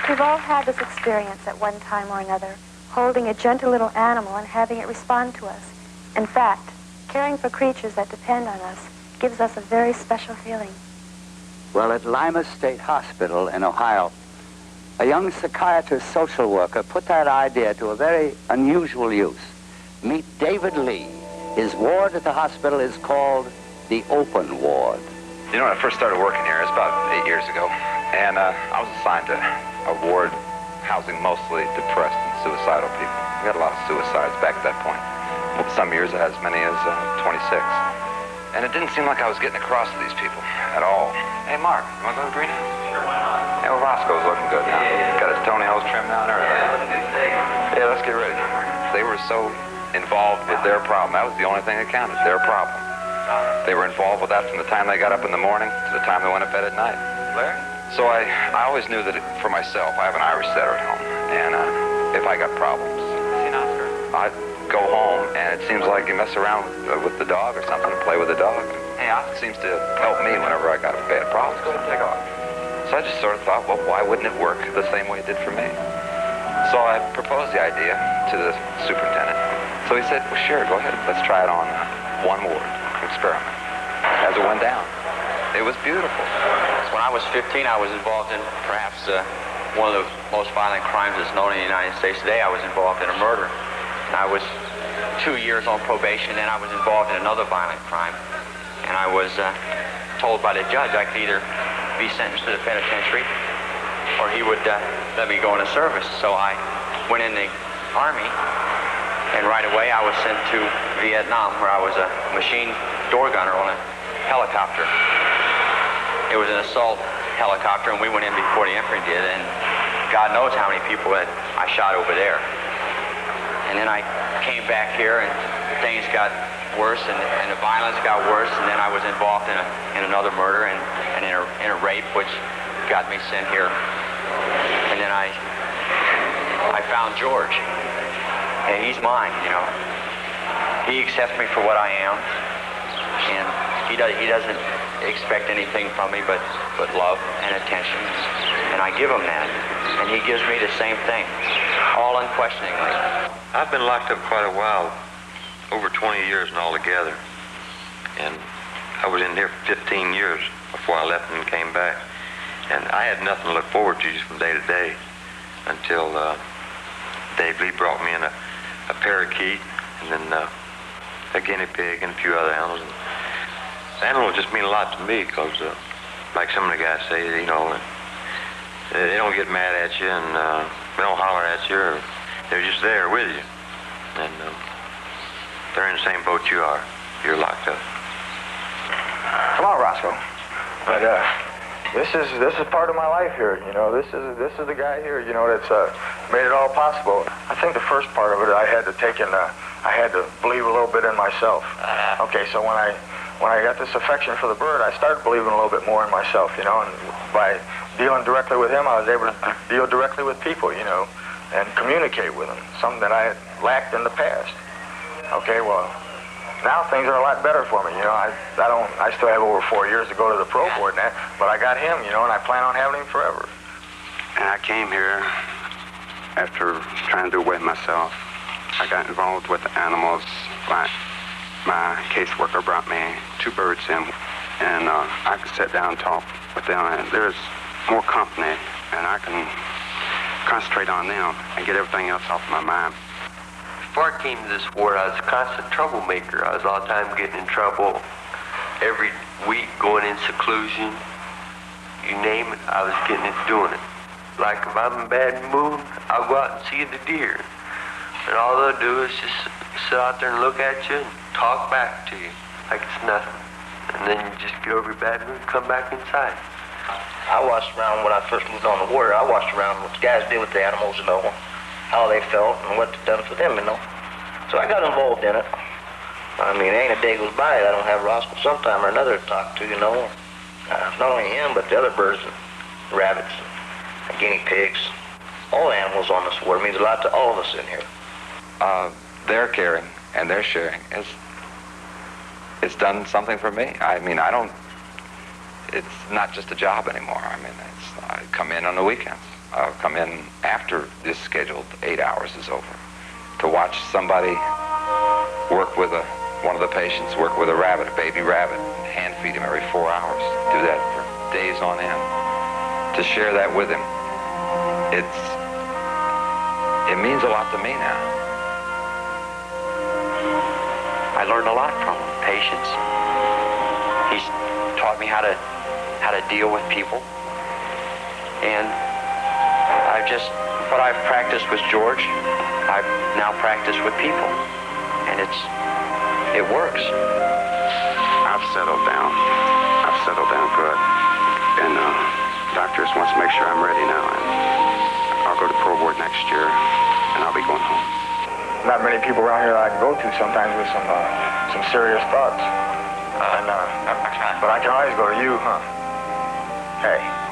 We've all had this experience at one time or another, holding a gentle little animal and having it respond to us. In fact, caring for creatures that depend on us gives us a very special feeling. Well, at Lima State Hospital in Ohio, a young psychiatrist social worker put that idea to a very unusual use. Meet David Lee. His ward at the hospital is called the Open Ward. You know, when I first started working here, it was about 8 years ago, and I was assigned to a ward housing mostly depressed and suicidal people. We had a lot of suicides back at that point. Some years it had as many as 26. And it didn't seem like I was getting across to these people at all. Hey, Mark, you want to go to the greenhouse? Sure, why not? Yeah, well, Roscoe's looking good now. Got his toenails trimmed now and everything. Yeah, let's get ready. They were so involved with their problem. That was the only thing that counted, their problem. They were involved with that from the time they got up in the morning to the time they went to bed at night. Larry? So I always knew that for myself, I have an Irish setter at home, and if I got problems, I'd go home, and it seems like you mess around with the dog or something, and play with the dog. Hey, it seems to help me whenever I got a bad problem. Take off. So I just sort of thought, well, why wouldn't it work the same way it did for me? So I proposed the idea to the superintendent. So he said, well, sure, go ahead. Let's try it on one ward, experiment. As it went down, it was beautiful. When I was 15, I was involved in perhaps one of the most violent crimes that's known in the United States today. I was involved in a murder. And I was 2 years on probation, and I was involved in another violent crime. And I was told by the judge I could either be sentenced to the penitentiary or he would let me go into service. So I went in the Army, and right away I was sent to Vietnam, where I was a machine door gunner on a helicopter. It was an assault helicopter, and we went in before the infantry did, and God knows how many people that I shot over there. And then I came back here, and things got worse, and the violence got worse, and then I was involved in another murder and in a rape, which got me sent here. And then I found George, and he's mine, you know. He accepts me for what I am, and he doesn't expect anything from me but love and attention, and I give him that, and he gives me the same thing, all unquestioningly. I've been locked up quite a while, over 20 years and all together, and I was in here for 15 years before I left and came back, and I had nothing to look forward to just from day to day until Dave Lee brought me in a parakeet, and then a guinea pig and a few other animals. Animals just mean a lot to me because, like some of the guys say, you know, they don't get mad at you and they don't holler at you, or they're just there with you. And they're in the same boat you are. You're locked up. Come on, Roscoe. But this is part of my life here. You know, this is the guy here. You know, that's made it all possible. I think the first part of it, I had to take in. I had to believe a little bit in myself. Okay, so when I got this affection for the bird, I started believing a little bit more in myself, you know, and by dealing directly with him, I was able to deal directly with people, you know, and communicate with them, something that I had lacked in the past. Okay, well, now things are a lot better for me, you know. I still have over 4 years to go to the pro board and that, but I got him, you know, and I plan on having him forever. And I came here after trying to do away with myself. I got involved with the animals. My caseworker brought me 2 birds in, and I could sit down and talk with them, and there's more company, and I can concentrate on them and get everything else off my mind. Before I came to this ward, I was a constant troublemaker. I was all the time getting in trouble. Every week going in seclusion. You name it, I was getting it, doing it. Like if I'm in a bad mood, I'll go out and see the deer. And all they'll do is just sit out there and look at you and talk back to you like it's nothing. And then you just get over your bad mood and come back inside. I watched around when I first moved on the ward. I watched around what the guys did with the animals, you know, how they felt and what it done for them, you know. So I got involved in it. I mean, ain't a day goes by that I don't have Roscoe sometime or another to talk to, you know. Not only him, but the other birds and rabbits and guinea pigs. All the animals on this ward means a lot to all of us in here. Their caring and their sharing it's done something for me. I mean, it's not just a job anymore. I mean, I come in on the weekends. come in after this scheduled 8 hours is over to watch somebody work with one of the patients, work with a rabbit, a baby rabbit, hand feed him every 4 hours, do that for days on end, to share that with him. It means a lot to me now. I learned a lot from him. Patience. He's taught me how to deal with people. And what I've practiced with George, I've now practiced with people. And it works. I've settled down. I've settled down good. And doctors wants to make sure I'm ready now. And I'll go to pro board next year, and I'll be going home. Not many people around here that I can go to sometimes with some serious thoughts. But I can always go to you, huh? Hey.